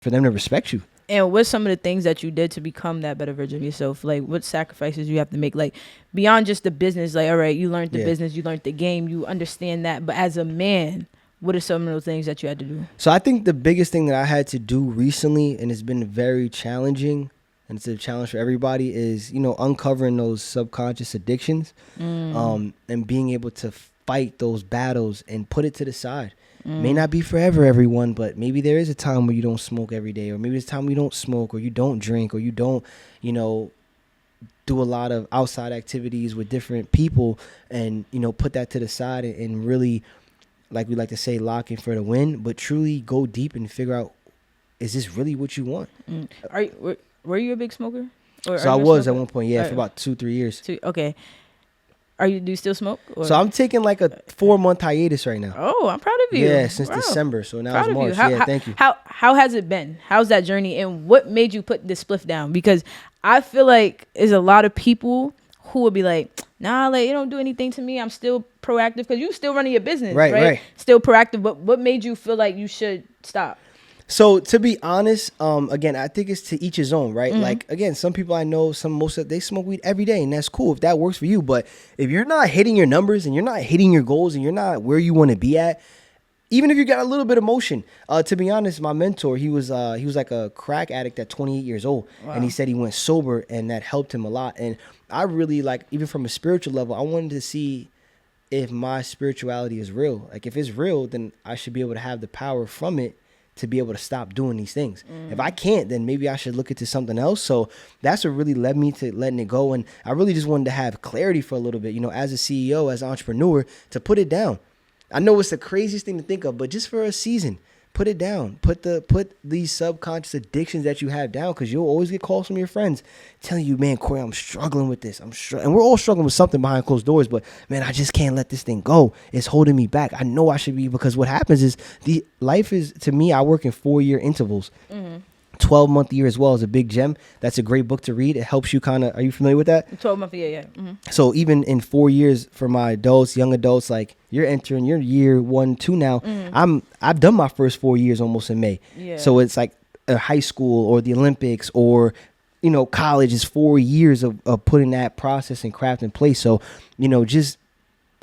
for them to respect you. And what's some of the things that you did to become that better version of yourself? Like, what sacrifices you have to make? Like, beyond just the business, like, all right, you learned the business, you learned the game, you understand that. But as a man, what are some of those things that you had to do? So I think the biggest thing that I had to do recently, and it's been very challenging, and it's a challenge for everybody, is, uncovering those subconscious addictions, and being able to fight those battles and put it to the side. May not be forever, everyone, but maybe there is a time where you don't smoke every day, or maybe there's a time where you don't smoke, or you don't drink, or you don't, do a lot of outside activities with different people, and, put that to the side and really, like we like to say, lock in for the win, but truly go deep and figure out, is this really what you want? Were you a big smoker? So I was at one point, for about 2-3 years. Okay. Do you still smoke? Or? So I'm taking like a 4-month hiatus right now. Oh, I'm proud of you. Yeah, since December. So now it's March. Thank you. How has it been? How's that journey? And what made you put this spliff down? Because I feel like there's a lot of people who would be like, nah, like, you don't do anything to me. I'm still proactive, because you still running your business, right? Still proactive. But what made you feel like you should stop? So to be honest, again, I think it's to each his own, right? Like, again, some people I know, they smoke weed every day, and that's cool if that works for you. But if you're not hitting your numbers and you're not hitting your goals and you're not where you want to be at, even if you got a little bit of motion, to be honest, my mentor, he was like a crack addict at 28 years old. Wow. And he said he went sober, and that helped him a lot. And I really, like, even from a spiritual level, I wanted to see if my spirituality is real. Like, if it's real, then I should be able to have the power from it to be able to stop doing these things. If I can't, then maybe I should look into something else. So that's what really led me to letting it go. And I really just wanted to have clarity for a little bit, as a CEO, as an entrepreneur, to put it down. I know it's the craziest thing to think of, but just for a season, put it down. Put these subconscious addictions that you have down, because you'll always get calls from your friends telling you, man, Corey, I'm struggling with this. And we're all struggling with something behind closed doors, but man, I just can't let this thing go. It's holding me back. I know I should be, because what happens is life is, to me, I work in 4-year intervals. 12-month year as well is a big gem. That's a great book to read. It helps you kind of, are you familiar with that? 12-month year, yeah. Mm-hmm. So even in 4 years for my adults, young adults, like, you're entering your year 1, 2 now. I've done my first 4 years almost in May. Yeah. So it's like a high school or the Olympics or, college is 4 years of putting that process and craft in place. So, just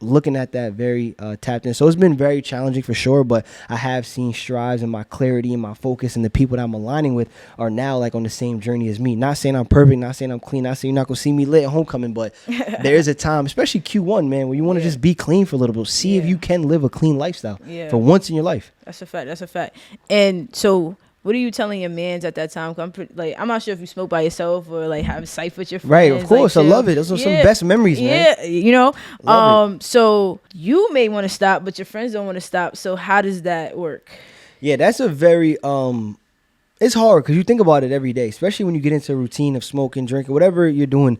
looking at that very tapped in. So it's been very challenging for sure, but I have seen strides in my clarity and my focus, and the people that I'm aligning with are now like on the same journey as me. Not saying I'm perfect, not saying I'm clean, not saying you're not going to see me lit at homecoming, but there is a time, especially Q1, man, where you want to just be clean for a little bit. See if you can live a clean lifestyle for once in your life. That's a fact. And so what are you telling your mans at that time? I'm not sure if you smoke by yourself or like have a sight with your friends. Right, of course. I love it. Those are some best memories, man. Yeah, so you may want to stop, but your friends don't want to stop. So how does that work? Yeah, that's a very, it's hard because you think about it every day, especially when you get into a routine of smoking, drinking, whatever you're doing.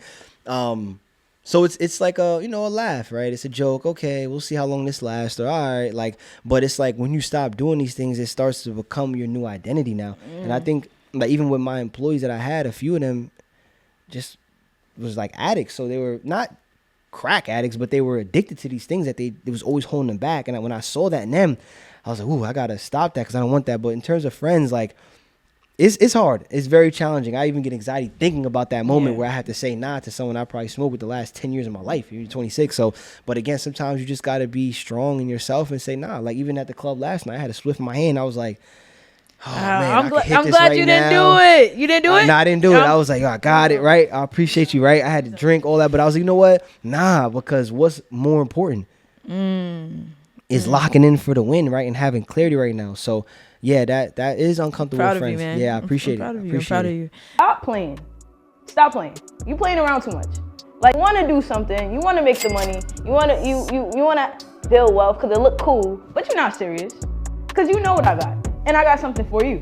So it's like a laugh, right? It's a joke. Okay, we'll see how long this lasts. Or all right, but it's like when you stop doing these things, it starts to become your new identity now. And I think like even with my employees that I had, a few of them just was like addicts. So they were not crack addicts, but they were addicted to these things that it was always holding them back. And when I saw that in them, I was like, ooh, I gotta stop that because I don't want that. But in terms of friends, like, It's hard. It's very challenging. I even get anxiety thinking about that moment where I have to say nah to someone I probably smoked with the last 10 years of my life. You're 26. So, but again, sometimes you just got to be strong in yourself and say nah. Like even at the club last night, I had a spliff in my hand. I was like, oh man, I'm glad you didn't do it. You didn't do it? No, I didn't do it. I was like, oh, I got it, right? I appreciate you, right? I had to drink all that, but I was like, you know what? Nah, because what's more important is locking in for the win, right? And having clarity right now. So, yeah, that is uncomfortable with friends. You, yeah, I appreciate it. I'm proud of you. Stop playing. You playing around too much. Like, you want to do something. You want to make the money. You want to build wealth because it look cool, but you're not serious because you know what I got. And I got something for you.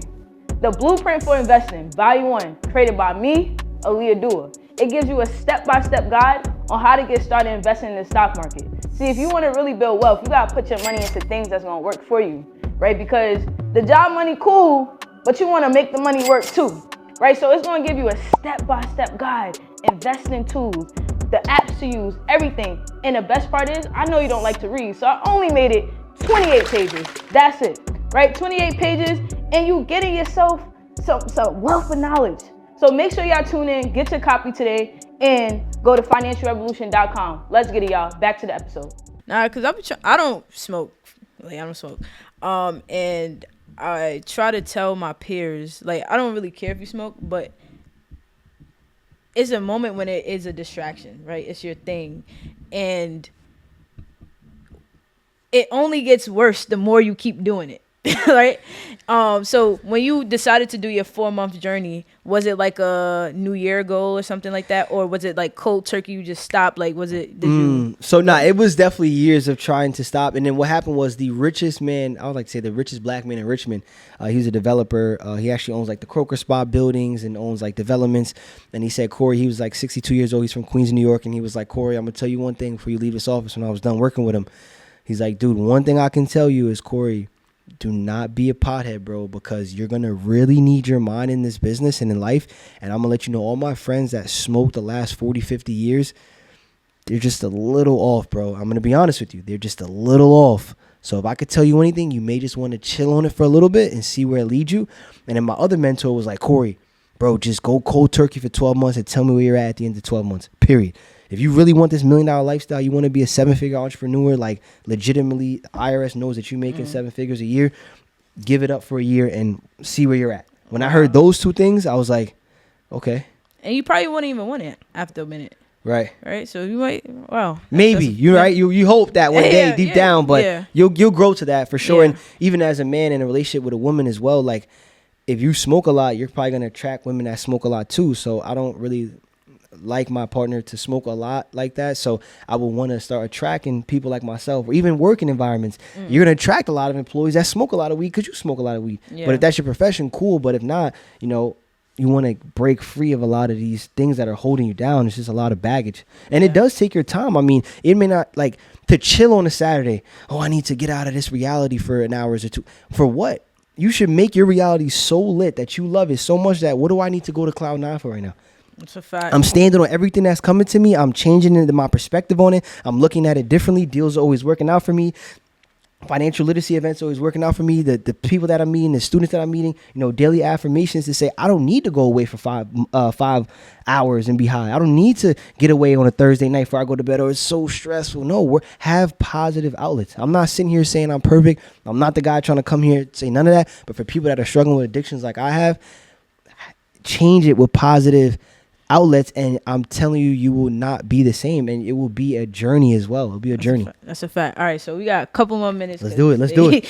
The Blueprint for Investing, Volume 1, created by me, Aaliyah Duah. It gives you a step-by-step guide on how to get started investing in the stock market. See, if you want to really build wealth, you got to put your money into things that's going to work for you, right? Because the job money cool, but you want to make the money work too, right? So it's going to give you a step-by-step guide, investing tools, the apps to use, everything. And the best part is, I know you don't like to read, so I only made it 28 pages. That's it, right? 28 pages, and you getting yourself some wealth of knowledge. So make sure y'all tune in, get your copy today, and go to financialrevolutionn.com. Let's get it, y'all. Back to the episode. Nah, cause I don't smoke. Like, I don't smoke. And I try to tell my peers, like, I don't really care if you smoke, but it's a moment when it is a distraction, right? It's your thing, and it only gets worse the more you keep doing it. Right? So when you decided to do your 4-month journey, was it like a New Year goal or something like that? Or was it like cold turkey, you just stopped? Like, was it, So it was definitely years of trying to stop. And then what happened was the richest man, I would like to say the richest black man in Richmond, he's a developer. He actually owns like the Croker Spot buildings and owns like developments. And he said, Corey, he was like 62 years old. He's from Queens, New York. And he was like, Corey, I'm going to tell you one thing before you leave this office. When I was done working with him, he's like, dude, one thing I can tell you is, Corey, do not be a pothead, bro, because you're going to really need your mind in this business and in life. And I'm going to let you know, all my friends that smoked the last 40, 50 years, they're just a little off, bro. I'm going to be honest with you. They're just a little off. So if I could tell you anything, you may just want to chill on it for a little bit and see where it leads you. And then my other mentor was like, Corey, bro, just go cold turkey for 12 months and tell me where you're at the end of 12 months, period. If you really want this $1 million lifestyle, you want to be a 7-figure entrepreneur, like legitimately, the IRS knows that you're making 7 figures a year, give it up for a year and see where you're at. When I heard those two things, I was like, okay. And you probably wouldn't even want it after a minute. Right. Right. So you might, wow. Maybe you're right. You hope that one day deep down, but you'll grow to that for sure. Yeah. And even as a man in a relationship with a woman as well, like if you smoke a lot, you're probably going to attract women that smoke a lot too. So I don't really like my partner to smoke a lot like that. So I would want to start attracting people like myself, or even working environments. You're going to attract a lot of employees that smoke a lot of weed because you smoke a lot of weed. Yeah. But if that's your profession, cool. But if not, you want to break free of a lot of these things that are holding you down. It's just a lot of baggage. And it does take your time. I mean, it may not, like, to chill on a Saturday. Oh, I need to get out of this reality for an hour or two. For what? You should make your reality so lit that you love it so much that what do I need to go to Cloud 9 for right now? That's a fact. I'm standing on everything that's coming to me. I'm changing my perspective on it. I'm looking at it differently. Deals are always working out for me. Financial literacy events are always working out for me. The people that I'm meeting, the students that I'm meeting, daily affirmations to say, I don't need to go away for 5 hours and be high. I don't need to get away on a Thursday night before I go to bed, or it's so stressful. No, have positive outlets. I'm not sitting here saying I'm perfect. I'm not the guy trying to come here to say none of that. But for people that are struggling with addictions like I have, change it with positive outlets, and I'm telling you, you will not be the same, and it will be a journey as well. It'll be a journey. That's a fact. All right, so we got a couple more minutes. Let's do it.